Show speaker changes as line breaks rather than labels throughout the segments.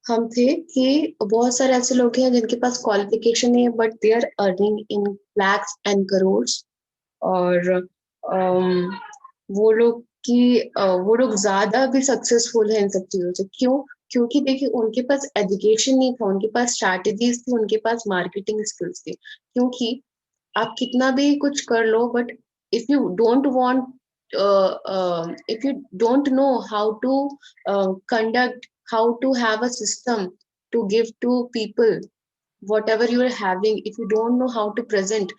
हम थे कि बहुत सारे ऐसे लोग हैं जिनके पास क्वालिफिकेशन नहीं है but they are earning in lakhs and crores. और वो लोग वो लोग ज्यादा भी सक्सेसफुल है इन सब चीजों से। क्यों? क्योंकि देखिए उनके पास एजुकेशन नहीं था, उनके पास स्ट्रैटेजीज थी, उनके पास मार्केटिंग स्किल्स थी। क्योंकि आप कितना भी कुछ कर लो but if you don't want if you don't know how to conduct, how to have a system to give to people whatever you are having, if you don't know how to present,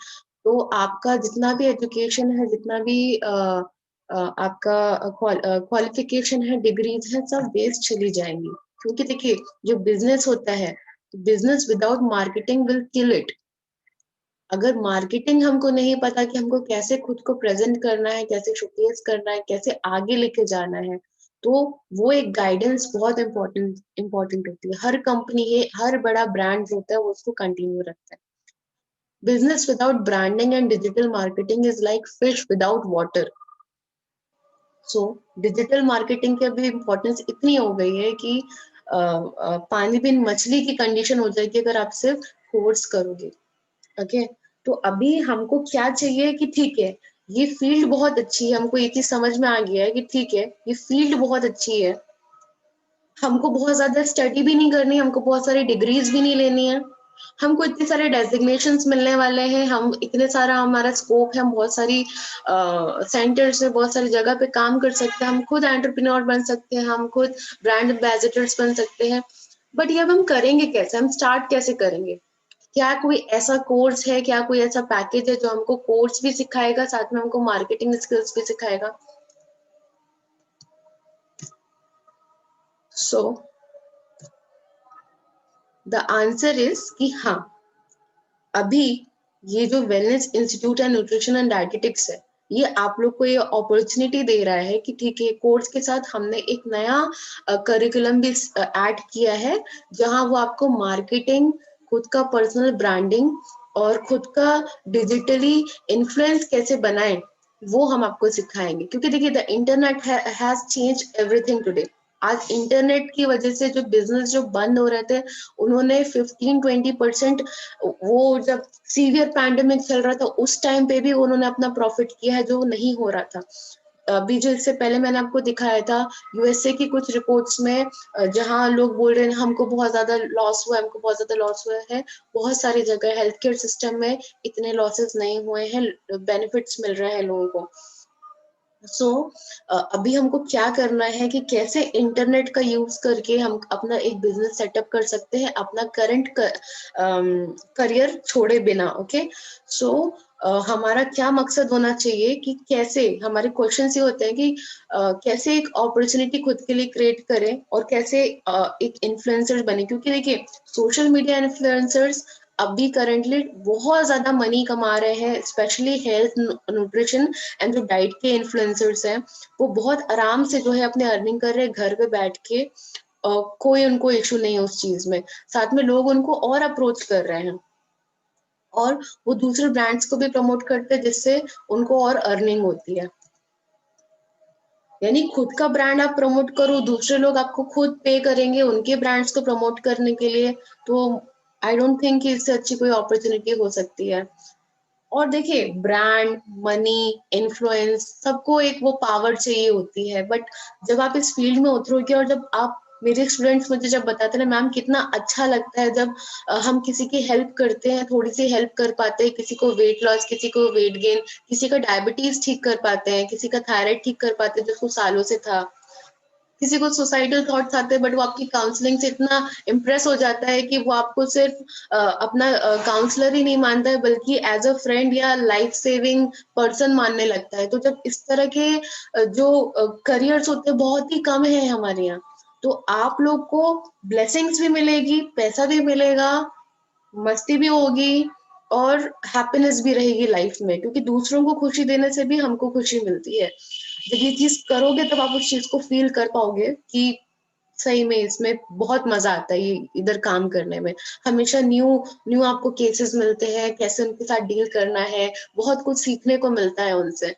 तो आपका जितना भी education है, जितना भी आपका qualification है, degrees है, सब वेस्ट चली जाएंगी। क्योंकि देखिए जो बिजनेस होता है, business without marketing will kill it. अगर मार्केटिंग हमको नहीं पता कि हमको कैसे खुद को प्रेजेंट करना है, कैसे शोकेस करना है, कैसे आगे लेके जाना है, तो वो एक गाइडेंस बहुत इम्पोर्टेंट होती है। हर कंपनी है, हर बड़ा ब्रांड होता है, वो उसको कंटिन्यू रखता है। Business without branding and digital marketing is like fish without water. So digital marketing की अभी इम्पोर्टेंस इतनी हो गई है कि पानी बिन मछली की कंडीशन हो जाएगी अगर आप सिर्फ कोर्स करोगे। ओके, तो अभी हमको क्या चाहिए कि ठीक है, ये फील्ड बहुत अच्छी है, हमको ये चीज समझ में आ गया है कि ठीक है, ये फील्ड बहुत अच्छी है, हमको बहुत ज्यादा स्टडी भी नहीं करनी, हमको बहुत सारी डिग्रीज भी नहीं लेनी है, हमको इतने सारे डेजिग्नेशंस मिलने वाले हैं, हम इतने सारा हमारा स्कोप है, हम बहुत सारी सेंटर्स में बहुत सारी जगह पे काम कर सकते हैं, हम खुद एंटरप्रेन्योर बन सकते हैं, हम खुद ब्रांड एम्बेसडर्स बन सकते हैं। बट ये अब हम करेंगे कैसे, हम स्टार्ट कैसे करेंगे? क्या कोई ऐसा कोर्स है, क्या कोई ऐसा पैकेज है जो हमको कोर्स भी सिखाएगा, साथ में हमको मार्केटिंग स्किल्स भी सिखाएगा? सो द आंसर इज कि हाँ, अभी ये जो wellness institute and nutrition and dietetics है, ये आप लोग को ये अपॉर्चुनिटी दे रहा है कि ठीक है, कोर्स के साथ हमने एक नया करिकुलम भी ऐड किया है, जहां वो आपको मार्केटिंग, खुद का पर्सनल ब्रांडिंग और खुद का डिजिटली इन्फ्लुएंस कैसे बनाएं, वो हम आपको सिखाएंगे। क्योंकि देखिए the internet has change everything today. आज इंटरनेट की वजह से जो बिजनेस जो बंद हो रहे थे, उन्होंने 15-20% वो जब सीवियर पैंडेमिक चल रहा था उस टाइम पे भी उन्होंने अपना प्रॉफिट किया है, जो नहीं हो रहा था। अभी जो इससे पहले मैंने आपको दिखाया था यूएसए की कुछ रिपोर्ट्स में, जहां लोग बोल रहे हैं हमको बहुत ज्यादा लॉस हुआ है, हमको बहुत ज्यादा लॉस हुआ है। बहुत सारी जगह हेल्थ केयर सिस्टम में इतने लॉसेस नहीं हुए हैं, बेनिफिट्स मिल रहे हैं लोगों को। सो अभी हमको क्या करना है कि कैसे इंटरनेट का यूज करके हम अपना एक बिजनेस सेटअप कर सकते हैं, अपना करंट करियर छोड़े बिना। ओके, सो हमारा क्या मकसद होना चाहिए कि कैसे, हमारे क्वेश्चन ये होते हैं कि कैसे एक अपॉर्चुनिटी खुद के लिए क्रिएट करें और कैसे एक इन्फ्लुएंसर बने। क्योंकि देखिए सोशल मीडिया इन्फ्लुएंसर्स अभी करंटली बहुत ज्यादा मनी कमा रहे हैं, स्पेशली हेल्थ, न्यूट्रिशन एंड जो डाइट के इन्फ्लुएंसर्स हैं, वो बहुत आराम से जो है अपने अर्निंग कर रहे हैं घर पे बैठ के। कोई उनको इशू नहीं है उस चीज में। साथ में लोग उनको और अप्रोच कर रहे हैं और वो दूसरे ब्रांड्स को भी प्रमोट करते हैं, जिससे उनको और अर्निंग होती है। यानी खुद का ब्रांड आप प्रमोट करो, दूसरे लोग आपको खुद पे करेंगे उनके ब्रांड्स को प्रमोट करने के लिए। तो आई डोंट थिंक कि इससे अच्छी कोई अपॉर्चुनिटी हो सकती है। और देखिए ब्रांड, मनी, इन्फ्लुएंस, सबको एक वो पावर चाहिए होती है, बट जब आप इस फील्ड में उतरोगे और जब आप, मेरे स्टूडेंट्स मुझे जब बताते हैं ना मैम कितना अच्छा लगता है जब हम किसी की हेल्प करते हैं, थोड़ी सी हेल्प कर पाते हैं, किसी को वेट लॉस, किसी को वेट गेन, किसी का डायबिटीज ठीक कर पाते हैं, किसी का थायराइड ठीक कर पाते हैं जिसको सालों से था, किसी को सुसाइडल थॉट्स आते हैं बट वो आपकी काउंसलिंग से इतना इम्प्रेस हो जाता है कि वो आपको सिर्फ अपना काउंसलर ही नहीं मानता है बल्कि एज अ फ्रेंड या लाइफ सेविंग पर्सन मानने लगता है। तो जब इस तरह के जो करियर्स होते हैं बहुत ही कम है हमारे यहाँ, तो आप लोग को ब्लेसिंग्स भी मिलेगी, पैसा भी मिलेगा, मस्ती भी होगी और हैप्पीनेस भी रहेगी लाइफ में। क्योंकि दूसरों को खुशी देने से भी हमको खुशी मिलती है। जब ये चीज करोगे तब आप उस चीज को फील कर पाओगे कि सही में इसमें बहुत मजा आता है, ये इधर काम करने में। हमेशा न्यू न्यू आपको केसेस मिलते हैं, कैसे उनके साथ डील करना है, बहुत कुछ सीखने को मिलता है उनसे।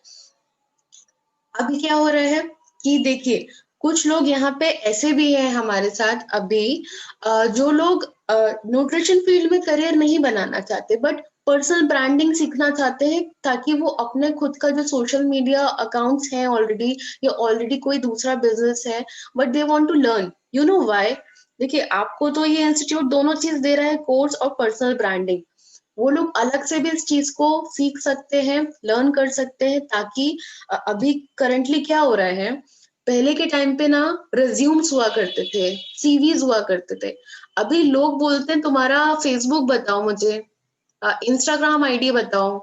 अभी क्या हो रहा है कि देखिए कुछ लोग यहाँ पे ऐसे भी हैं हमारे साथ अभी, जो लोग न्यूट्रिशन फील्ड में करियर नहीं बनाना चाहते, बट पर्सनल ब्रांडिंग सीखना चाहते हैं, ताकि वो अपने खुद का जो सोशल मीडिया अकाउंट्स हैं ऑलरेडी, या ऑलरेडी कोई दूसरा बिजनेस है, but they want to learn, you know why. देखिए, आपको तो ये इंस्टीट्यूट दोनों चीज दे रहा है, कोर्स और पर्सनल ब्रांडिंग। वो लोग अलग से भी इस चीज को सीख सकते हैं, लर्न कर सकते हैं, ताकि अभी करंटली क्या हो रहा है, पहले के टाइम पे ना रिज्यूम्स हुआ करते थे, सीवीज हुआ करते थे। अभी लोग बोलते हैं तुम्हारा फेसबुक बताओ मुझे, इंस्टाग्राम आईडी बताओ,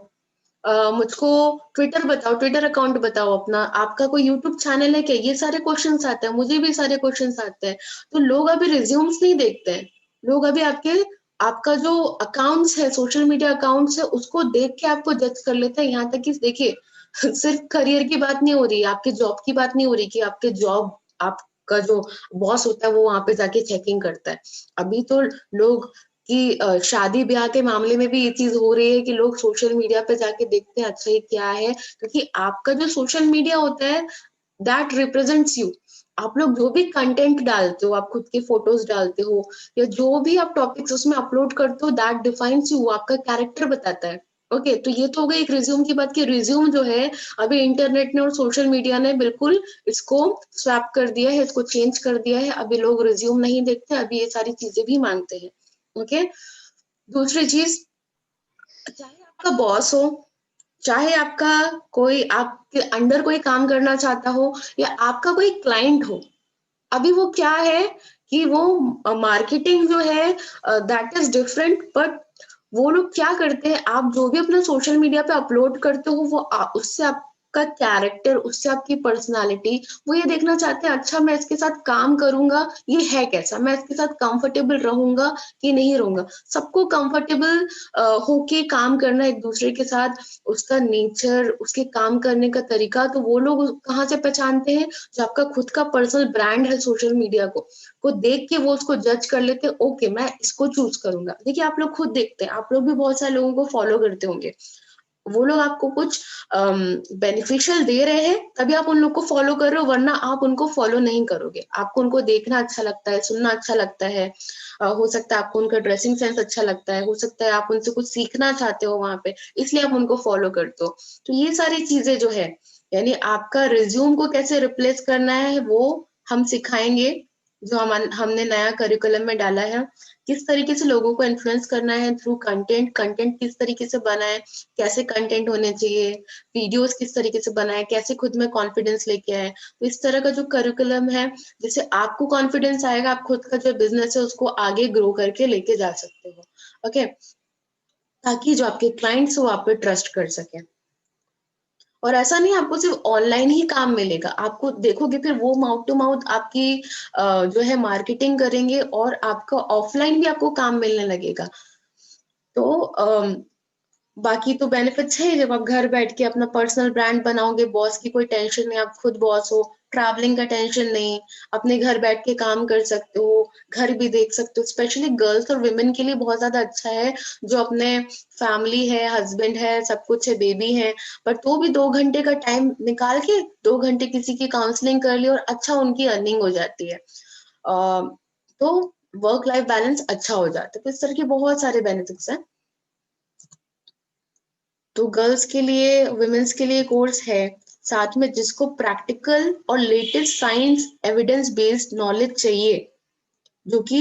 मुझको ट्विटर बताओ, ट्विटर अकाउंट बताओ अपना, आपका कोई यूट्यूब चैनल है क्या, ये सारे क्वेश्चंस आते हैं, मुझे भी सारे क्वेश्चंस आते हैं। तो लोग अभी रिज्यूम्स नहीं देखते हैं, लोग अभी आपके आपका जो अकाउंट्स है, सोशल मीडिया अकाउंट्स है, उसको देख के आपको जज कर लेते हैं। यहाँ तक कि देखिए, सिर्फ करियर की बात नहीं हो रही, आपके जॉब की बात नहीं हो रही, कि आपके जॉब, आपका जो बॉस होता है वो वहां पे जाके चेकिंग करता है। अभी तो लोग कि शादी ब्याह के मामले में भी ये चीज हो रही है कि लोग सोशल मीडिया पे जाके देखते हैं, अच्छा ये क्या है, क्योंकि आपका जो सोशल मीडिया होता है, दैट रिप्रेजेंट्स यू। आप लोग जो भी कंटेंट डालते हो, आप खुद के फोटोज डालते हो, या जो भी आप टॉपिक्स उसमें अपलोड करते हो, दैट डिफाइंस यू, आपका कैरेक्टर बताता है। ओके, तो ये तो हो गई एक रिज्यूम की बात, कि रिज्यूम जो है अभी इंटरनेट ने और सोशल मीडिया ने बिल्कुल इसको स्वैप कर दिया है, इसको चेंज कर दिया है। अभी लोग रिज्यूम नहीं देखते, अभी ये सारी चीजें भी मांगते हैं। ओके, दूसरी चीज, चाहे आपका बॉस हो, चाहे आपका कोई आपके अंडर कोई काम करना चाहता हो, या आपका कोई क्लाइंट हो, अभी वो क्या है कि वो मार्केटिंग जो है, दैट इज डिफरेंट, बट वो लोग क्या करते हैं, आप जो भी अपना सोशल मीडिया पे अपलोड करते हो, वो उससे आपका कैरेक्टर, उससे आपकी पर्सनालिटी, वो ये देखना चाहते हैं, अच्छा मैं इसके साथ काम करूंगा, ये है कैसा, मैं इसके साथ कंफर्टेबल रहूंगा कि नहीं रहूंगा। सबको कंफर्टेबल होके काम करना एक दूसरे के साथ, उसका नेचर, उसके काम करने का तरीका, तो वो लोग कहाँ से पहचानते हैं, जो आपका खुद का पर्सनल ब्रांड है सोशल मीडिया को देख के वो उसको जज कर लेते हैं, ओके मैं इसको चूज करूंगा। देखिए, आप लोग खुद देखते हैं, आप लोग भी बहुत सारे लोगों को फॉलो करते होंगे, वो लोग आपको कुछ बेनिफिशियल दे रहे हैं तभी आप उन लोग को फॉलो कर रहे हो, वरना आप उनको फॉलो नहीं करोगे। आपको उनको देखना अच्छा लगता है, सुनना अच्छा लगता है, हो सकता है आपको उनका ड्रेसिंग सेंस अच्छा लगता है, हो सकता है आप उनसे कुछ सीखना चाहते हो वहां पे, इसलिए आप उनको फॉलो करते हो। तो ये सारी चीजें जो है, यानी आपका रिज्यूम को कैसे रिप्लेस करना है, वो हम सिखाएंगे, जो हमने नया करिकुलम में डाला है। किस तरीके से लोगों को इन्फ्लुएंस करना है थ्रू कंटेंट, कंटेंट किस तरीके से बनाए, कैसे कंटेंट होने चाहिए, वीडियोस किस तरीके से बनाए, कैसे खुद में कॉन्फिडेंस लेके आए। तो इस तरह का जो करिकुलम है, जिससे आपको कॉन्फिडेंस आएगा, आप खुद का जो बिजनेस है उसको आगे ग्रो करके लेके जा सकते हो। ओके, ताकि जो आपके क्लाइंट्स वो आप पे ट्रस्ट कर सके। और ऐसा नहीं आपको सिर्फ ऑनलाइन ही काम मिलेगा, आपको देखोगे फिर वो माउथ टू माउथ आपकी जो है मार्केटिंग करेंगे, और आपका ऑफलाइन भी आपको काम मिलने लगेगा। तो बाकी तो बेनिफिट्स है, जब आप घर बैठ के अपना पर्सनल ब्रांड बनाओगे, बॉस की कोई टेंशन नहीं, आप खुद बॉस हो, ट्रैवलिंग का टेंशन नहीं, अपने घर बैठ के काम कर सकते हो, घर भी देख सकते हो। स्पेशली गर्ल्स और वुमेन के लिए बहुत ज्यादा अच्छा है, जो अपने फैमिली है, हस्बैंड है, सब कुछ है, बेबी है, पर तो भी 2 घंटे का टाइम निकाल के 2 घंटे किसी की काउंसलिंग कर ली, और अच्छा उनकी अर्निंग हो जाती है। तो वर्क लाइफ बैलेंस अच्छा हो जाता है। तो इस तरह के बहुत सारे बेनिफिट्स हैं। तो गर्ल्स के लिए, वुमेन्स के लिए कोर्स है, साथ में जिसको प्रैक्टिकल और latest science evidence based knowledge चाहिए, जो कि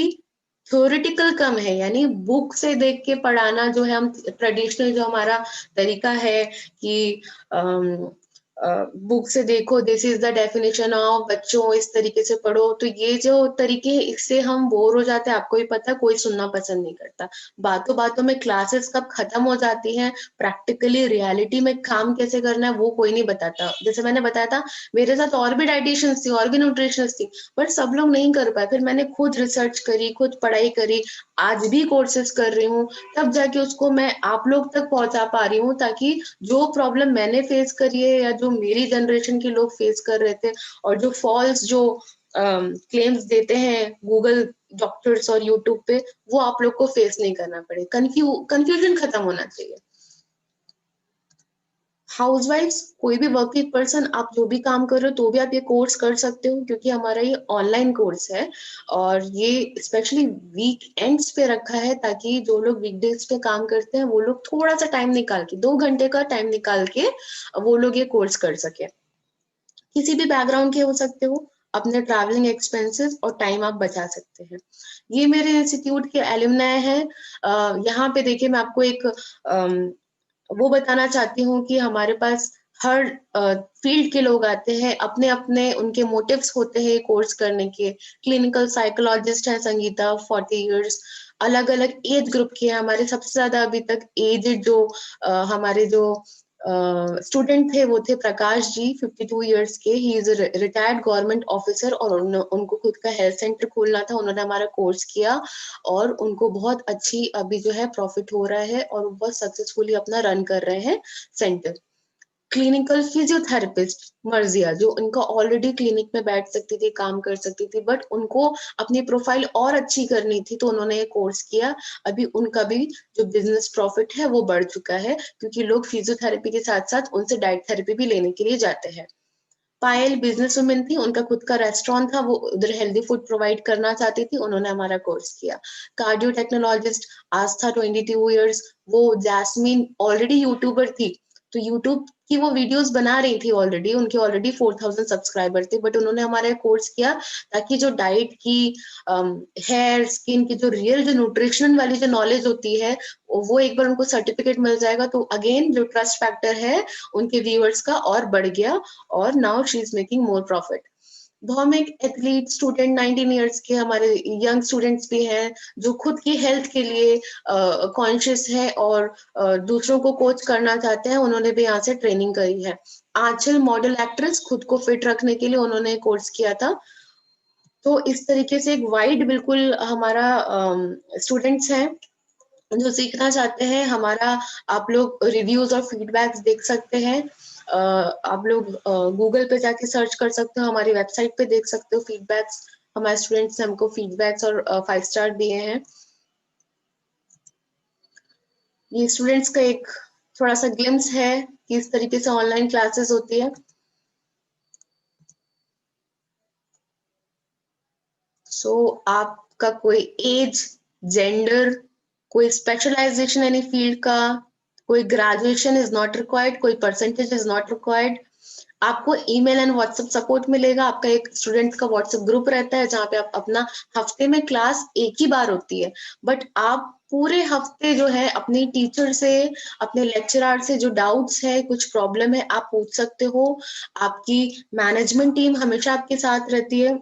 थ्योरेटिकल कम है, यानी बुक से देख के पढ़ाना जो है, हम ट्रेडिशनल जो हमारा तरीका है कि बुक से देखो, this is the definition of, बच्चों इस तरीके से पढ़ो, तो ये जो तरीके हैं इससे हम बोर हो जाते हैं, आपको ही पता है, कोई सुनना पसंद नहीं करता। बातों बातों में क्लासेस कब खत्म हो जाती हैं, प्रैक्टिकली रियलिटी में काम कैसे करना है वो कोई नहीं बताता। जैसे मैंने बताया था, मेरे साथ और भी डाइटिशियंस थी, और भी न्यूट्रिशनिस्ट थी, बट सब लोग नहीं कर पाए। फिर मैंने खुद रिसर्च करी, खुद पढ़ाई करी, आज भी कोर्सेज कर रही हूँ, तब जाके उसको मैं आप लोग तक पहुंचा पा रही हूँ, ताकि जो प्रॉब्लम मैंने फेस करी है, या जो मेरी जनरेशन के लोग फेस कर रहे थे, और जो फॉल्स जो क्लेम्स देते हैं गूगल डॉक्टर्स और यूट्यूब पे, वो आप लोग को फेस नहीं करना पड़े। कंफ्यूजन खत्म होना चाहिए। हाउसवाइफ्स, कोई भी वर्किंग पर्सन, आप जो भी काम कर रहे हो तो भी आप ये कोर्स कर सकते हो, क्योंकि हमारा ये ऑनलाइन कोर्स है और ये स्पेशली वीकेंड्स पे रखा है, ताकि जो लोग वीकडेज पे काम करते हैं वो लोग थोड़ा सा टाइम निकाल के, 2 घंटे का टाइम निकाल के वो लोग ये कोर्स कर सके। किसी भी बैकग्राउंड के हो सकते हो, अपने ट्रैवलिंग एक्सपेंसेस और टाइम आप बचा सकते हैं। ये मेरे इंस्टीट्यूट के एलुमनाई हैं। यहाँ पे देखिए मैं आपको एक अम, वो बताना चाहती हूँ कि हमारे पास हर फील्ड के लोग आते हैं, अपने-अपने उनके मोटिव्स होते हैं कोर्स करने के। क्लिनिकल साइकोलॉजिस्ट है संगीता, 40 इयर्स, अलग-अलग एज ग्रुप की है। हमारे सबसे ज़्यादा अभी तक एज्ड जो हमारे जो स्टूडेंट थे वो थे प्रकाश जी, 52 इयर्स के। He is a retired government officer और उनको खुद का हेल्थ सेंटर खोलना था। उन्होंने हमारा कोर्स किया और उनको बहुत अच्छी अभी जो है प्रॉफिट हो रहा है और वो बहुत सक्सेसफुली अपना रन कर रहे हैं सेंटर। क्लिनिकल फिजियोथेरेपिस्ट मर्जिया, जो उनका ऑलरेडी क्लिनिक में बैठ सकती थी, काम कर सकती थी, बट उनको अपनी प्रोफाइल और अच्छी करनी थी तो उन्होंने ये कोर्स किया। अभी उनका भी जो बिजनेस प्रॉफिट है वो बढ़ चुका है, क्योंकि लोग फिजियोथेरेपी के साथ-साथ उनसे डाइट थेरेपी भी लेने के लिए जाते हैं। पायल बिजनेस वुमन थी, उनका खुद का रेस्टोरेंट था, वो उधर हेल्दी फूड प्रोवाइड करना चाहती थी, उन्होंने हमारा कोर्स किया। कार्डियो टेक्नोलॉजिस्ट आस्था, 22 इयर्स, वो जैस्मीन ऑलरेडी यूट्यूबर थी, तो यूट्यूब की वो वीडियोस बना रही थी ऑलरेडी, उनके ऑलरेडी 4000 सब्सक्राइबर थे, बट उन्होंने हमारा कोर्स किया ताकि जो डाइट की, हेयर, स्किन की जो रियल जो न्यूट्रिशन वाली जो नॉलेज होती है, वो एक बार उनको सर्टिफिकेट मिल जाएगा तो अगेन जो ट्रस्ट फैक्टर है उनके व्यूअर्स का और बढ़ गया और now she is making more profit. Bhowmik athlete student 19 years के हमारे यंग स्टूडेंट्स भी हैं जो खुद की हेल्थ के लिए कॉन्शियस है और दूसरों को कोच करना चाहते हैं, उन्होंने भी यहाँ से ट्रेनिंग करी है। आंचल मॉडल एक्ट्रेस, खुद को फिट रखने के लिए उन्होंने कोर्स किया था। तो इस तरीके से एक वाइड बिल्कुल हमारा स्टूडेंट्स हैं जो सीखना चाहते हैं। हमारा आप लोग रिव्यूज और फीडबैक्स देख सकते हैं। आप लोग गूगल पे जाके सर्च कर सकते हो, हमारी वेबसाइट पे देख सकते हो फीडबैक्स। हमारे स्टूडेंट्स ने हमको फीडबैक्स और 5 स्टार दिए हैं। ये स्टूडेंट्स का एक थोड़ा सा ग्लिम्स है कि इस तरीके से ऑनलाइन क्लासेस होती है। सो आपका कोई एज, जेंडर, कोई स्पेशलाइजेशन एनी फील्ड का, कोई ग्रेजुएशन इज नॉट रिक्वायर्ड, कोई परसेंटेज इज नॉट रिक्वायर्ड। आपको ईमेल एंड व्हाट्सएप सपोर्ट मिलेगा। आपका एक स्टूडेंट का व्हाट्सएप ग्रुप रहता है जहाँ पे आप अपना, हफ्ते में क्लास एक ही बार होती है, बट आप पूरे हफ्ते जो है अपनी टीचर से, अपने लेक्चरर से जो डाउट्स है, कुछ प्रॉब्लम है, आप पूछ सकते हो। आपकी मैनेजमेंट टीम हमेशा आपके साथ रहती है।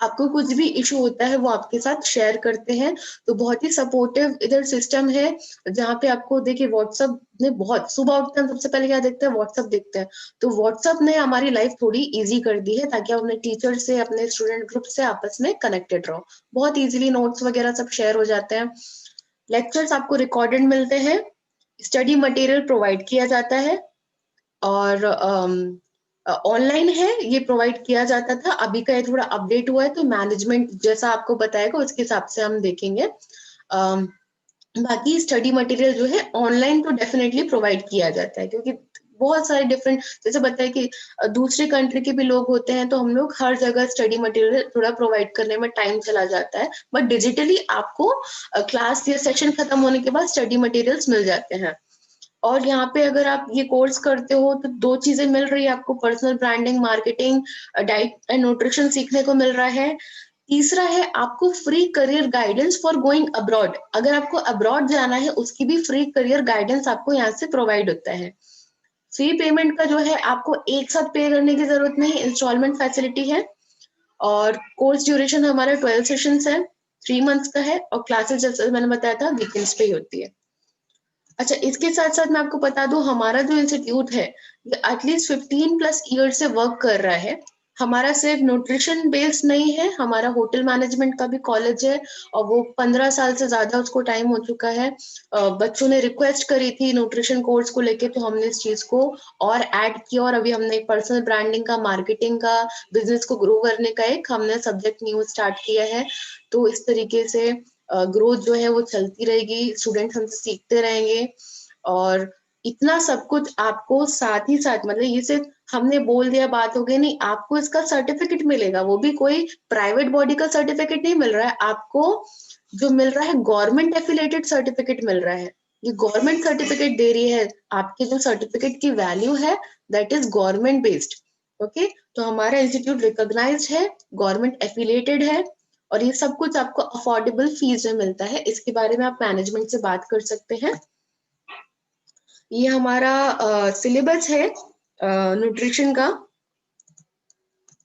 आपको कुछ भी इश्यू होता है वो आपके साथ शेयर करते हैं। तो बहुत ही सपोर्टिव इधर सिस्टम है, जहाँ पे आपको देखिए व्हाट्सएप ने बहुत, सुबह उठते हैं सबसे पहले क्या देखते हैं, व्हाट्सएप देखते हैं। तो व्हाट्सएप ने हमारी लाइफ थोड़ी ईज़ी कर दी है ताकि आप अपने टीचर से, अपने स्टूडेंट ग्रुप से आपस में कनेक्टेड रहो। बहुत ईज़िली नोट्स वगैरह सब शेयर हो जाते हैं। लेक्चर्स आपको रिकॉर्डेड मिलते हैं। स्टडी मटेरियल प्रोवाइड किया जाता है और ऑनलाइन है, ये प्रोवाइड किया जाता था। अभी का ये थोड़ा अपडेट हुआ है तो मैनेजमेंट जैसा आपको बताएगा उसके हिसाब से हम देखेंगे। अम, बाकी स्टडी मटेरियल जो है ऑनलाइन तो डेफिनिटली प्रोवाइड किया जाता है, क्योंकि बहुत सारे डिफरेंट, जैसे बताया कि दूसरे कंट्री के भी लोग होते हैं तो हम लोग हर जगह स्टडी मटेरियल थोड़ा प्रोवाइड करने में टाइम चला जाता है, बट डिजिटली आपको क्लास या सेशन खत्म होने के बाद स्टडी मटेरियल्स मिल जाते हैं। और यहाँ पे अगर आप ये कोर्स करते हो तो 2 चीज़ें मिल रही है आपको, personal branding, marketing, diet and nutrition सीखने को मिल रहा है। तीसरा है आपको free career guidance for going abroad. अगर आपको अब्रॉड जाना है उसकी भी फ्री करियर गाइडेंस आपको यहाँ से प्रोवाइड होता है। फी पेमेंट का जो है आपको एक साथ पे करने की ज़रूरत नहीं, इंस्टॉलमेंट फैसिलिटी है। और कोर्स ड्यूरेशन हमारा 12 सेशंस है, 3 मंथ्स का है और क्लासेस जैसे मैंने बताया था वीकेंड्स पे ही होती है। अच्छा, इसके साथ-साथ मैं आपको बता दूँ हमारा जो इंस्टीट्यूट है, ये एटलीस्ट 15 प्लस ईयर से वर्क कर रहा है। हमारा सिर्फ न्यूट्रिशन बेस्ड नहीं है, हमारा होटल मैनेजमेंट का भी कॉलेज है और वो 15 साल से ज़्यादा उसको टाइम हो चुका है। बच्चों ने रिक्वेस्ट करी थी न्यूट्रिशन कोर्स को लेके तो हमने इस चीज़ को और ऐड किया और अभी हमने एक पर्सनल ब्रांडिंग का, मार्केटिंग का, बिज़नेस को ग्रो करने का एक हमने सब्जेक्ट न्यू स्टार्ट किया है। तो इस तरीके से ग्रोथ जो है वो चलती रहेगी, स्टूडेंट्स हमसे सीखते रहेंगे और इतना सब कुछ आपको साथ ही साथ, मतलब ये सिर्फ हमने बोल दिया बात हो गई नहीं, आपको इसका सर्टिफिकेट मिलेगा, वो भी कोई प्राइवेट बॉडी का सर्टिफिकेट नहीं मिल रहा है आपको, जो मिल रहा है गवर्नमेंट एफिलिएटेड सर्टिफिकेट मिल रहा है। ये गवर्नमेंट सर्टिफिकेट दे रही है, आपके जो सर्टिफिकेट की वैल्यू है that is government based. Okay, तो हमारा इंस्टीट्यूट रिकॉग्नाइज्ड है, गवर्नमेंट एफिलिएटेड है, और ये सब कुछ आपको अफोर्डेबल फीस में मिलता है। इसके बारे में आप मैनेजमेंट से बात कर सकते हैं। ये हमारा सिलेबस है न्यूट्रिशन का।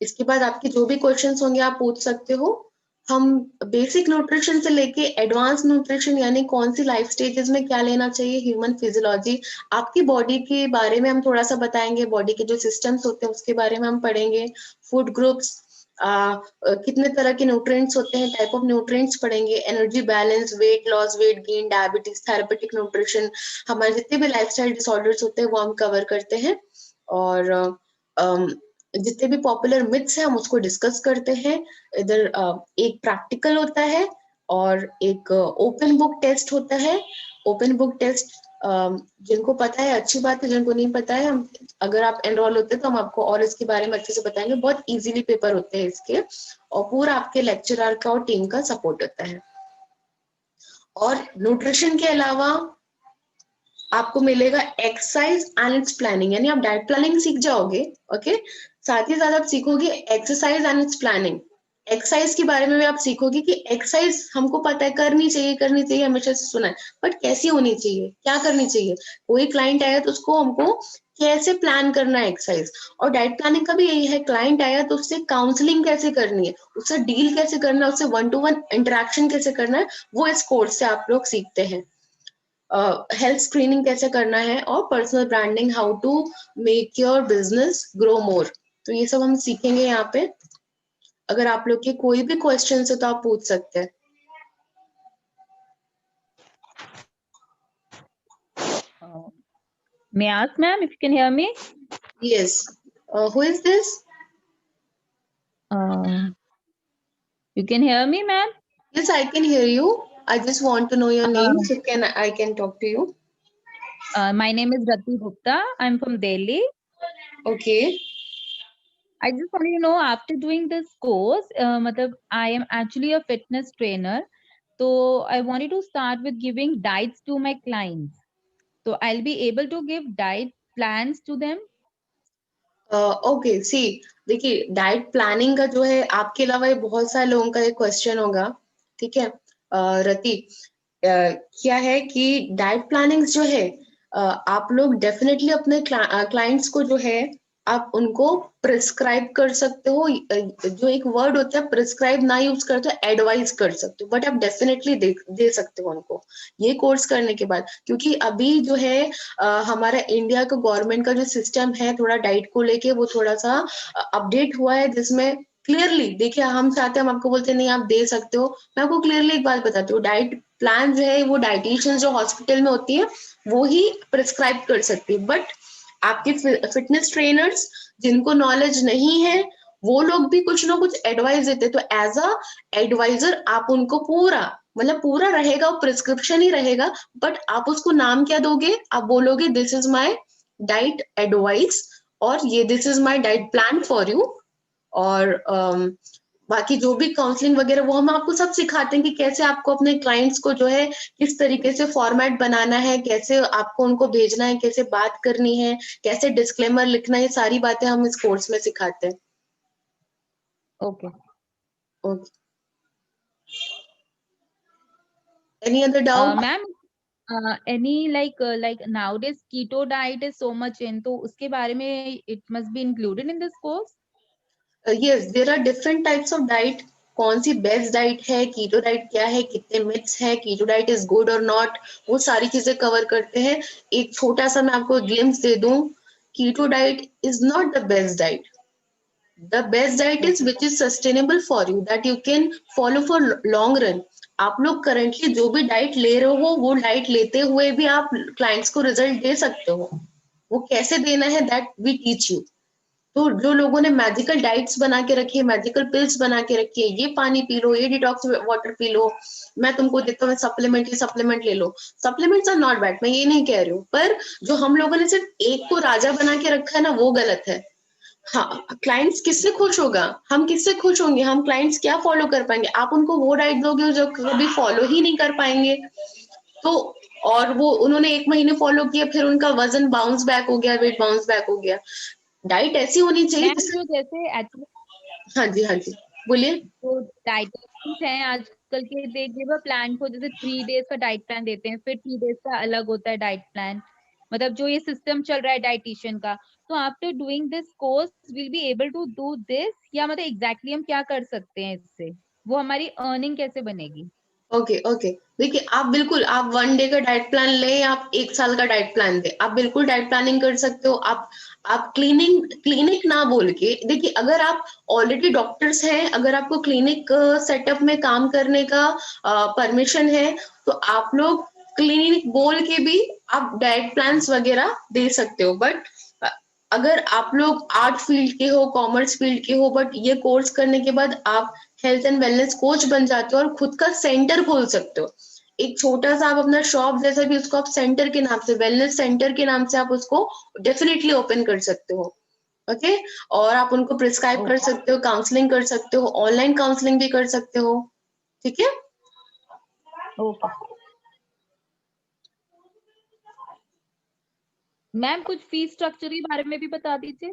इसके बाद आपके जो भी क्वेश्चंस होंगे आप पूछ सकते हो। हम बेसिक न्यूट्रिशन से लेके एडवांस न्यूट्रिशन, यानी कौन सी लाइफ स्टेजेस में क्या लेना चाहिए, ह्यूमन फिजियोलॉजी, आपकी बॉडी के बारे में हम थोड़ा सा बताएंगे, बॉडी के जो सिस्टम्स होते हैं उसके बारे में हम पढ़ेंगे, फूड ग्रुप्स, कितने तरह के न्यूट्रिएंट्स होते हैं, टाइप ऑफ न्यूट्रिएंट्स पढ़ेंगे, energy balance, weight loss, weight gain, diabetes, therapeutic nutrition, हमारे जितने भी लाइफस्टाइल डिसऑर्डर्स होते हैं वो हम कवर करते हैं। और जितने भी पॉपुलर मिथ्स हैं हम उसको डिस्कस करते हैं। इधर एक प्रैक्टिकल होता है और एक ओपन बुक टेस्ट होता है। ओपन बुक टेस्ट जिनको पता है अच्छी बात है, जिनको नहीं पता है, हम अगर आप एनरोल होते हैं तो हम आपको और इसके बारे में अच्छे से बताएंगे। बहुत इजीली पेपर होते हैं इसके, और पूरा आपके लेक्चरर का और टीम का सपोर्ट होता है। और न्यूट्रिशन के अलावा आपको मिलेगा एक्सरसाइज एंड इट्स प्लानिंग, यानी आप डाइट प्लानिंग सीख जाओगे। ओके, साथ ही साथ आप सीखोगे exercise and it's planning. Exercise के बारे में भी आप सीखोगे कि एक्सरसाइज हमको पता है करनी चाहिए, हमेशा से सुना है, बट कैसी होनी चाहिए, क्या करनी चाहिए। कोई क्लाइंट आया तो उसको हमको कैसे प्लान करना है एक्सरसाइज। और डाइट प्लानिंग का भी यही है, क्लाइंट आया तो उससे काउंसलिंग कैसे करनी है, उससे डील कैसे करना है, उससे 1-to-1 इंटरेक्शन कैसे करना है, वो इस कोर्स से आप लोग सीखते हैं। हेल्थ स्क्रीनिंग कैसे करना है, और personal branding, how to make your business grow more. तो ये सब हम सीखेंगे यहाँ पे। अगर आप लोग के कोई भी क्वेश्चन है तो आप पूछ सकते हैं।
May I ask, ma'am, if you can hear me?
Yes. Who is this?
You can hear me, ma'am?
Yes, I can hear you. I just want to know your name so I can talk to you.
My name is Rati Gupta. I'm from Delhi.
Okay.
I just want to know, after doing this course, I am actually a fitness trainer. So I wanted to start with giving diets to my clients. So I'll be able to give diet plans to them.
Okay, see, देखिए diet planning का जो है आपके अलावा ये बहुत सारे लोगों का एक क्वेश्चन होगा। ठीक है रति, क्या है कि डाइट प्लानिंग जो है आप लोग डेफिनेटली अपने क्लाइंट्स को जो है आप उनको प्रिस्क्राइब कर सकते हो। जो एक वर्ड होता है प्रिस्क्राइब ना यूज करते हो, एडवाइस कर सकते हो, बट आप डेफिनेटली दे सकते हो उनको ये कोर्स करने के बाद। क्योंकि अभी जो है हमारा इंडिया का गवर्नमेंट का जो सिस्टम है थोड़ा डाइट को लेके वो थोड़ा सा अपडेट हुआ है, जिसमें क्लियरली देखिए हम चाहते हैं, हम आपको बोलते हैं नहीं आप दे सकते हो। मैं आपको क्लियरली एक बात बताती हूँ, डाइट प्लान जो है वो डाइटिशियन जो हॉस्पिटल में होती है वो ही प्रिस्क्राइब कर सकती है। बट आपके फिटनेस ट्रेनर्स जिनको नॉलेज नहीं है वो लोग भी कुछ ना कुछ एडवाइस देते, तो एज अ एडवाइजर आप उनको पूरा, मतलब पूरा रहेगा, प्रिस्क्रिप्शन ही रहेगा, बट आप उसको नाम क्या दोगे, आप बोलोगे this is my diet advice, और ये this is my diet plan for you. और बाकी जो भी काउंसलिंग वगैरह वो हम आपको सब सिखाते हैं कि कैसे आपको अपने क्लाइंट्स को जो है किस तरीके से फॉर्मेट बनाना है, कैसे आपको उनको भेजना है, कैसे बात करनी है, कैसे डिस्क्लेमर लिखना है, ये सारी बातें हम इस कोर्स में सिखाते हैं।
Okay.
Okay. Any other doubt?
Ma'am, any like nowadays keto diet is so much in, तो उसके बारे में it must be included in this course.
Yes, there are different types of diet. कौन सी बेस्ट डाइट है, keto diet क्या है, कितने myths है, कीटो डाइट इज गुड और नॉट, वो सारी चीजें कवर करते हैं। एक छोटा सा मैं आपको ग्लिम्स दे दूं, keto diet is not the best diet. The best diet is which is sustainable for you, that you can follow for long run. आप लोग करंटली जो भी डाइट ले रहे हो वो डाइट लेते हुए भी आप क्लाइंट्स को रिजल्ट दे सकते हो। वो कैसे देना है दैट वी टीच यू। तो जो लोगों ने मैजिकल डाइट्स बना के रखी है, मैजिकल पिल्स बना के रखी है, ये पानी पी लो, ये डिटॉक्स वाटर पी लो, मैं तुमको देता हूँ सप्लीमेंट, ये सप्लीमेंट ले लो। सप्लीमेंट्स आर नॉट बैड, मैं ये नहीं कह रही हूँ, पर जो हम लोगों ने सिर्फ एक को राजा बना के रखा है ना, वो गलत है। हाँ, क्लाइंट्स किससे खुश होगा? हम किससे खुश होंगे? हम क्लाइंट्स क्या फॉलो कर पाएंगे? आप उनको वो डाइट दोगे जो कभी फॉलो ही नहीं कर पाएंगे। तो और वो उन्होंने 1 महीने फॉलो किया, फिर उनका वजन बाउंस बैक हो गया, वेट बाउंस बैक हो गया। डाइट ऐसी होनी चाहिए
मैम
जिससे।
जो जैसे एक्चुअली
हाँ जी, हाँ जी, बोलिए।
जो डाइटिशियंस हैं आजकल के, दे गिव अ प्लान को, जैसे 3 डेज का डाइट प्लान देते हैं, फिर 3 डेज का अलग होता है डाइट प्लान। मतलब जो ये सिस्टम चल रहा है डाइटिशियन का, तो after doing this course will be able to do this, या मतलब एग्जैक्टली हम क्या कर सकते हैं इससे, वो हमारी अर्निंग कैसे बनेगी?
Okay, okay. देखिए, आप बिल्कुल आप 1 डे का डाइट प्लान लें या आप 1 साल का डाइट प्लान दें, आप बिल्कुल डाइट प्लानिंग कर सकते हो। आप क्लिनिक ना बोल के देखिए, अगर आप ऑलरेडी डॉक्टर्स हैं, अगर आपको क्लिनिक सेटअप में काम करने का परमिशन है, तो आप लोग क्लिनिक बोल के भी आप डाइट प्लान्स वगैरह दे सकते हो। बट अगर आप लोग आर्ट फील्ड के हो, कॉमर्स फील्ड के हो, बट ये कोर्स करने के बाद आप हेल्थ एंड वेलनेस कोच बन जाते हो और खुद का सेंटर खोल सकते हो। एक छोटा सा आप अपना शॉप जैसा भी उसको आप सेंटर के नाम से, वेलनेस सेंटर के नाम से आप उसको डेफिनेटली ओपन कर सकते हो। ओके। और आप उनको प्रिस्क्राइब कर
ओके।
सकते हो, काउंसलिंग कर सकते हो, ऑनलाइन काउंसलिंग भी कर सकते हो। ठीक है।
ओके मैम, कुछ फीस स्ट्रक्चर के बारे में भी बता दीजिए।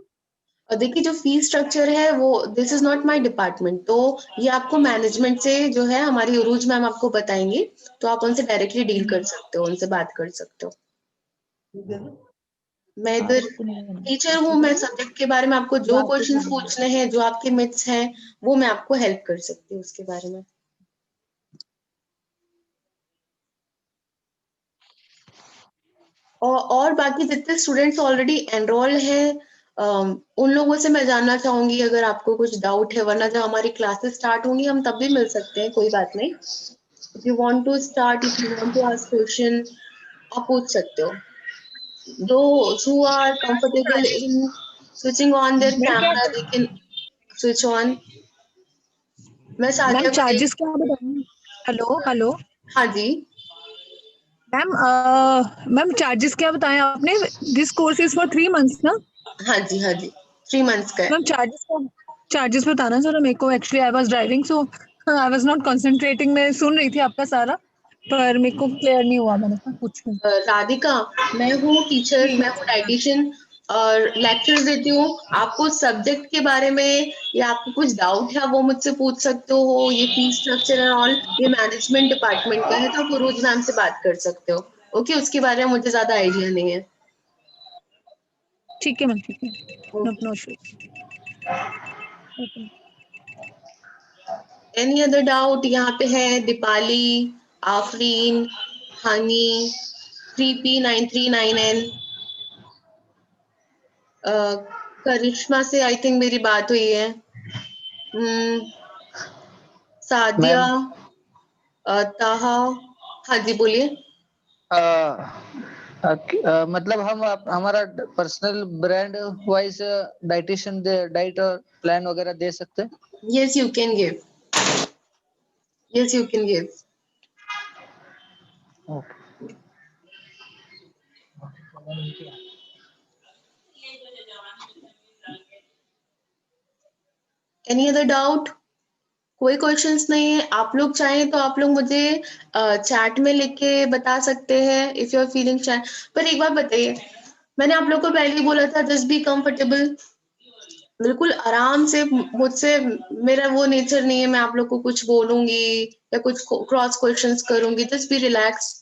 और देखिए, जो फीस स्ट्रक्चर है वो, this is not my department, तो ये आपको मैनेजमेंट से जो है हमारी उरूज मैम आपको बताएंगे। तो आप उनसे डायरेक्टली डील कर सकते हो, उनसे बात कर सकते हो। मैं
हाँ
इधर
रुको नहीं
टीचर हूँ, मैं सब्जेक्ट के बारे में आपको जो क्वेश्चंस पूछने हैं, जो आपके मिथ्स हैं, वो मैं आपको हेल्प कर सकती हूँ उसके बारे में। और बाकी जितने स्टूडेंट्स ऑलरेडी एनरोल हैं, उन लोगों से मैं जानना चाहूंगी अगर आपको कुछ डाउट है, वरना जब हमारी क्लासेस स्टार्ट होंगी हम तब भी मिल सकते हैं, कोई बात नहीं। If you want to start, if you want to ask question, आप पूछ सकते हो। Those who are comfortable in switching on their
ma'am क्या
camera, they can switch on. मैं
मैम
सादिया को देख।
चार्जेस क्या बताएंगे? हेलो हेलो
हाँ जी।
मैम, मैम चार्जेस क्या बताएं आपने? This course is for 3 months ना?
हाँ जी, हाँ जी, 3 मंथ्स का है।
मैम चार्जेस बताना जरा मेरे को। Actually I was driving, so I was not concentrating. मैं सुन रही थी आपका सारा, पर मेरे को क्लियर नहीं हुआ। मैंने कहा पूछूं।
राधिका, मैं हूँ टीचर, मैं हूँ डाइटिशियन और लेक्चर्स देती हूँ। आपको सब्जेक्ट के बारे में या आपको कुछ डाउट है, वो मुझसे पूछ सकते हो। ये फीस स्ट्रक्चर एंड ऑल, ये मैनेजमेंट डिपार्टमेंट का है, तो आप रोज मैम से बात कर सकते हो। ओके, उसके बारे में मुझे ज्यादा आइडिया नहीं है।
ठीक है मैम, ठीक है। No
okay.
No issue.
Any other doubt? यहाँ पे है दीपाली, आफरीन, हनी, 3P9399N, करिश्मा से आई थिंक मेरी बात हुई है। सादिया,
मैम
ताहा। हाँ जी, बोलिए।
मतलब हम हमारा personal brand wise dietitian diet और प्लान वगैरह दे सकते हैं?
Yes you can give, yes you can give. Any other doubt? कोई क्वेश्चंस नहीं है? आप लोग चाहें तो आप लोग मुझे चैट में लिख के बता सकते हैं इफ यू आर फीलिंग शाय। पर एक बात बताइए, मैंने आप लोग को पहले ही बोला था, जस्ट बी कंफर्टेबल, बिल्कुल आराम से। मुझसे, मेरा वो नेचर नहीं है मैं आप लोग को कुछ बोलूंगी या कुछ क्रॉस क्वेश्चंस करूंगी। Just be relax.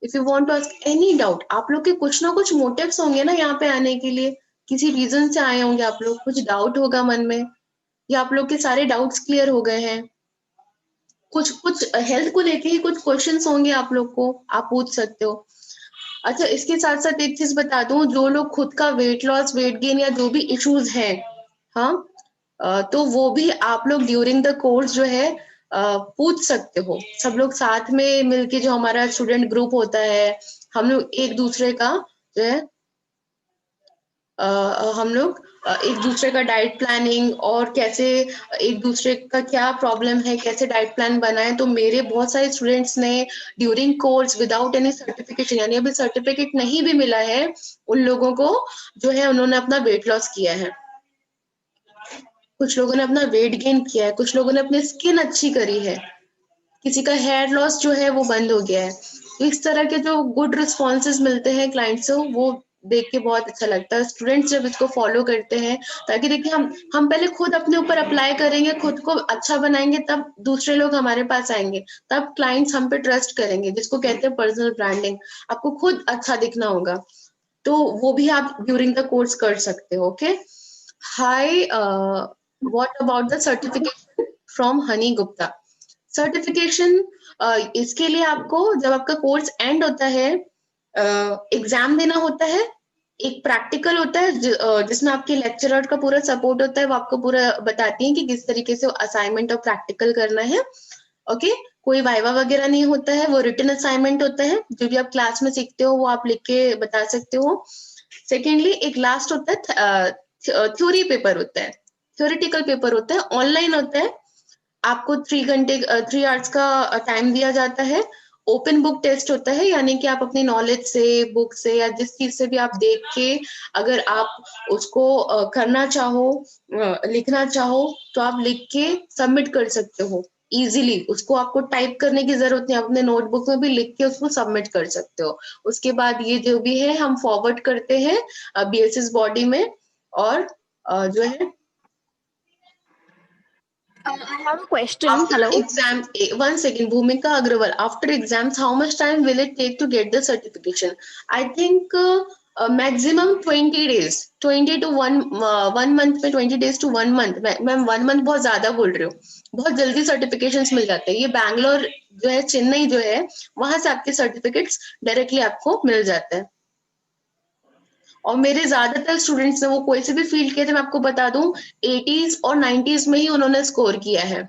If you want to ask any doubt, आप लोग के कुछ ना कुछ मोटिव्स होंगे ना यहाँ पे आने के लिए, किसी रीजन से आए होंगे आप लोग, कुछ डाउट होगा मन में, या आप लोग के सारे डाउट्स क्लियर हो गए हैं। कुछ कुछ हेल्थ को लेके ही कुछ क्वेश्चंस होंगे आप लोग को, आप पूछ सकते हो। अच्छा, इसके साथ साथ एक चीज बता दूं, जो लोग खुद का वेट लॉस, वेट गेन या जो भी इश्यूज हैं, हाँ, तो वो भी आप लोग ड्यूरिंग द कोर्स जो है पूछ सकते हो। सब लोग साथ में मिलके, जो हमारा स्टूडेंट ग्रुप होता है, हम लोग एक दूसरे का जो है हम लोग एक दूसरे का डाइट प्लानिंग और कैसे एक दूसरे का क्या प्रॉब्लम है, कैसे डाइट प्लान बनाए। तो मेरे बहुत सारे स्टूडेंट्स ने during course without any certification, यानी अभी सर्टिफिकेट नहीं भी मिला है, उन लोगों को जो है उन्होंने अपना वेट लॉस किया है। कुछ लोगों ने अपना वेट गेन किया है, कुछ लोगों ने अपनी स्किन अच्छी करी है, किसी का हेयर लॉस जो है वो बंद हो गया है। तो इस तरह के जो गुड रिस्पॉन्सेज मिलते हैं क्लाइंट से, वो देख के बहुत अच्छा लगता है। स्टूडेंट्स जब इसको फॉलो करते हैं, ताकि देखिए हम पहले खुद अपने ऊपर अप्लाई करेंगे, खुद को अच्छा बनाएंगे, तब दूसरे लोग हमारे पास आएंगे, तब क्लाइंट्स हम पे ट्रस्ट करेंगे, जिसको कहते हैं पर्सनल ब्रांडिंग। आपको खुद अच्छा दिखना होगा, तो वो भी आप ड्यूरिंग द कोर्स कर सकते हो। Okay, hi, what about the certification from Honey Gupta? Certification इसके लिए आपको जब आपका कोर्स एंड होता है, एग्जाम देना होता है, एक प्रैक्टिकल होता है जिसमें आपके लेक्चरर का पूरा सपोर्ट होता है, वो आपको पूरा बताती हैं कि किस तरीके से असाइनमेंट और प्रैक्टिकल करना है। ओके, कोई वाइवा वगैरह नहीं होता है, वो रिटन असाइनमेंट होता है। जो भी आप क्लास में सीखते हो वो आप लिख के बता सकते हो। सेकेंडली, एक लास्ट होता है थ्योरी पेपर होता है, थ्योरेटिकल पेपर होता है, ऑनलाइन होता है। आपको 3 आवर्स का टाइम दिया जाता है। ओपन बुक टेस्ट होता है, यानी कि आप अपनी नॉलेज से, बुक से या जिस चीज से भी आप देख के अगर आप उसको करना चाहो, लिखना चाहो, तो आप लिख के सबमिट कर सकते हो इजीली। उसको आपको टाइप करने की जरूरत नहीं, अपने नोटबुक में भी लिख के उसको सबमिट कर सकते हो। उसके बाद ये जो भी है हम फॉरवर्ड करते हैं बीएसएस बॉडी में, और जो है
I have a question.
after
Hello.
exam, one second, Bhumika Agrawal, after exams, how much time will it take to get the certification? I think maximum 20 days, 20 to 1 month में 20 days to 1 month। Ma'am 1 month बहुत ज्यादा बोल रही हूँ, बहुत जल्दी certifications मिल जाते हैं। ये बैंगलोर जो है, चेन्नई जो है, वहां से आपके सर्टिफिकेट्स डायरेक्टली आपको मिल जाते हैं। और मेरे ज्यादातर स्टूडेंट्स ने, वो कोई से भी फील्ड के थे, मैं आपको बता दूं, 80s और 90s में ही उन्होंने स्कोर किया है।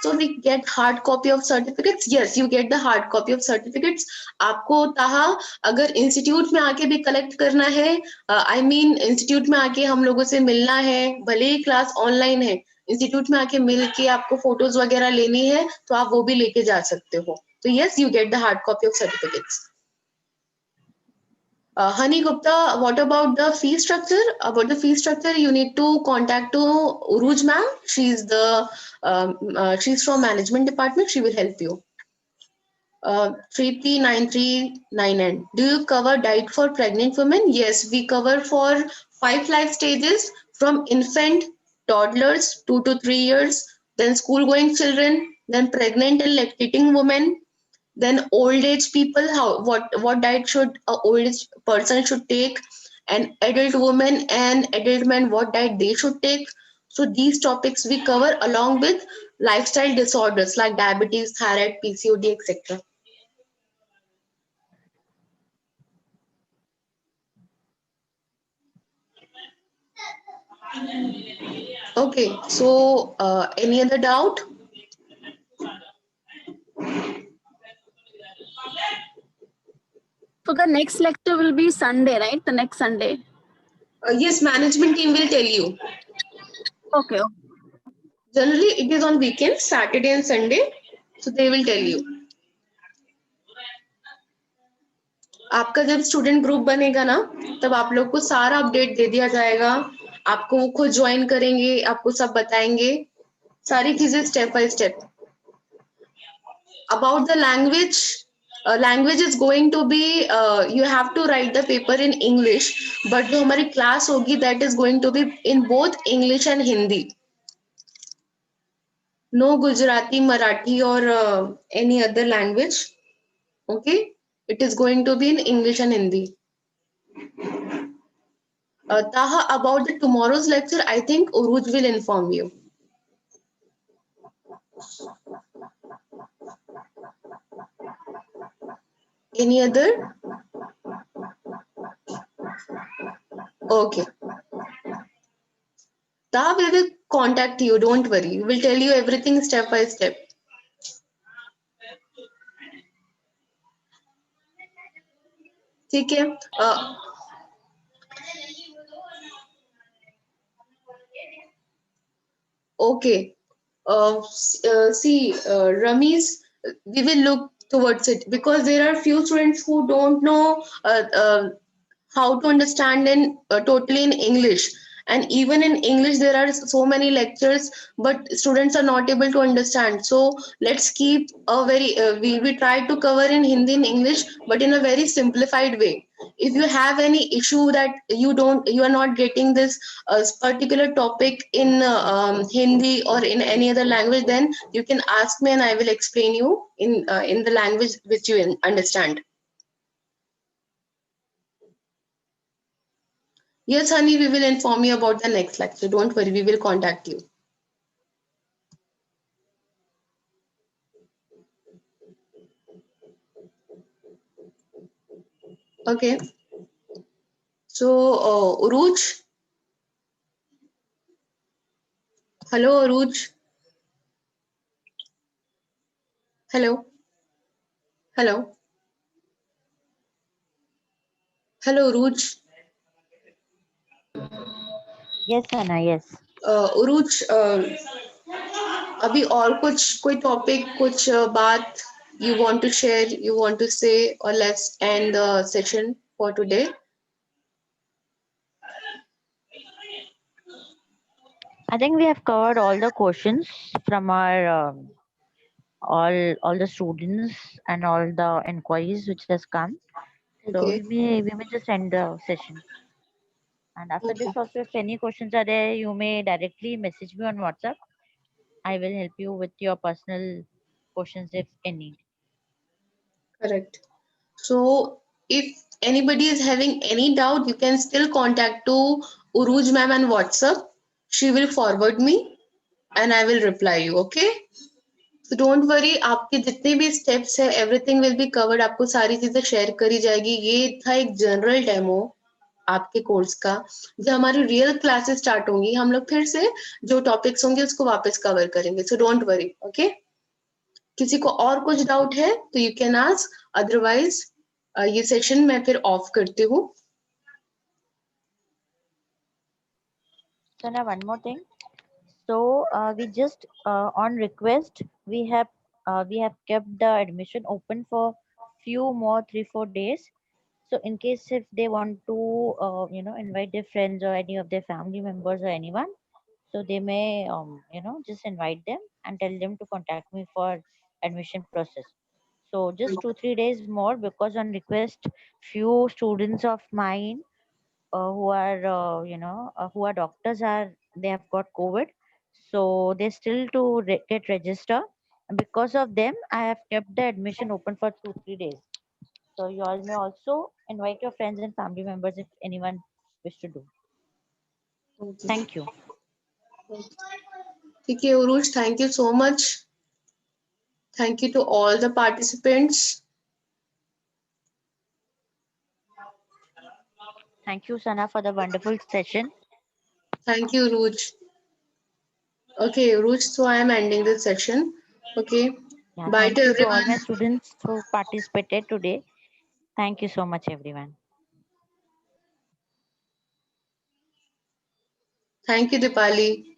So we get hard copy of certificates. Yes, you get the hard copy of certificates. आपको ताहा अगर इंस्टीट्यूट में आके भी कलेक्ट करना है, आई मीन इंस्टीट्यूट में आके हम लोगों से मिलना है, भले ही क्लास ऑनलाइन है, इंस्टीट्यूट में आके मिल के आपको फोटोज वगैरह लेनी है, तो आप वो भी लेके जा सकते हो। तो yes, you get the hard copy of certificates. Honey Gupta, what about the fee structure? About the fee structure, you need to contact to Uruj ma'am. She's from management department. She will help you. 3P9399. Do you cover diet for pregnant women? Yes, we cover for 5 life stages, from infant, toddlers, 2 to 3 years, then school going children, then pregnant and lactating women, then old age people, what diet should a old age person should take, and adult women and adult men, what diet they should take. So these topics we cover, along with lifestyle disorders like diabetes, thyroid, PCOD, etc. Okay, so any other doubt?
So the next lecture will be Sunday, right? The next Sunday.
Yes, management team will tell you.
Okay.
Generally it is on weekends, Saturday and Sunday, so they will tell you. आपका जब student group बनेगा ना, तब आप लोग को सारा update दे दिया जाएगा। आपको वो खुद ज्वाइन करेंगे, आपको सब बताएंगे, सारी चीजें step by step. About the language, language is going to be, you have to write the paper in English, but जो हमारी क्लास होगी that is going to be in both English and Hindi. No Gujarati, Marathi or any other language. Okay, it is going to be in English and Hindi. Taha, about the tomorrow's lecture, I think Uruj will inform you. Any other? Okay. Taha, we will contact you, don't worry. We will tell you everything step by step. ठीक है। Okay. See, Ramesh, we will look towards it because there are few students who don't know how to understand in totally in English. And even in English, there are so many lectures, but students are not able to understand. So let's keep a very we try to cover in Hindi and English, but in a very simplified way. If you have any issue that you are not getting this particular topic in Hindi or in any other language, then you can ask me and I will explain you in the language which you understand. Yes, honey, we will inform you about the next lecture. Don't worry, we will contact you. Okay. So, Uruj. Hello, Uruj. Hello. Hello. Hello, Uruj.
Yes, Anna, yes.
उरुज अभी और कुछ कोई topic कुछ बात you want to share, you want to say, or let's end the session for today.
I think we have covered all the questions from our all the students and all the inquiries which has come. So
Okay.
we may just end the session. And after
Okay.
this also, if any questions are there, you may directly message me on WhatsApp. I will help you with your personal questions if any.
Correct. So if anybody is having any doubt, you can still contact to Uruj ma'am on WhatsApp. She will forward me and I will reply you. Okay. So don't worry, आपके जितने भी steps है everything will be covered. आपको सारी चीजें share करी जाएगी. ये था एक जनरल डेमो आपके कोर्स का. जब हमारी रियल क्लासेस स्टार्ट होंगी हम लोग फिर से जो टॉपिक्स होंगे उसको वापस कवर करेंगे. So don't worry. ओके. किसी को और कुछ डाउट है तो यू कैन आस्क, अदरवाइज ये सेशन मैं फिर ऑफ करती हूँ.
So now one more thing. So we just on request we have kept the admission open for few more 3-4 days. So in case if they want to invite their friends or any of their family members or anyone, so they may just invite them and tell them to contact me for admission process. So just 2-3 days more, because on request few students of mine who are doctors they have got COVID, so they still to get register. And because of them, I have kept the admission open for 2-3 days. So you all may also invite your friends and family members if anyone wish to do. Thank you.
ठीक है Urooj, thank you so much. Thank you to all the participants.
Thank you, Sana, for the wonderful session.
Thank you, Uruj. Okay, Uruj, so I am ending this session. Okay.
Yeah,
Bye
thank
to
you to all
everyone.
my students who participated today. Thank you so much, everyone.
Thank you, Dipali.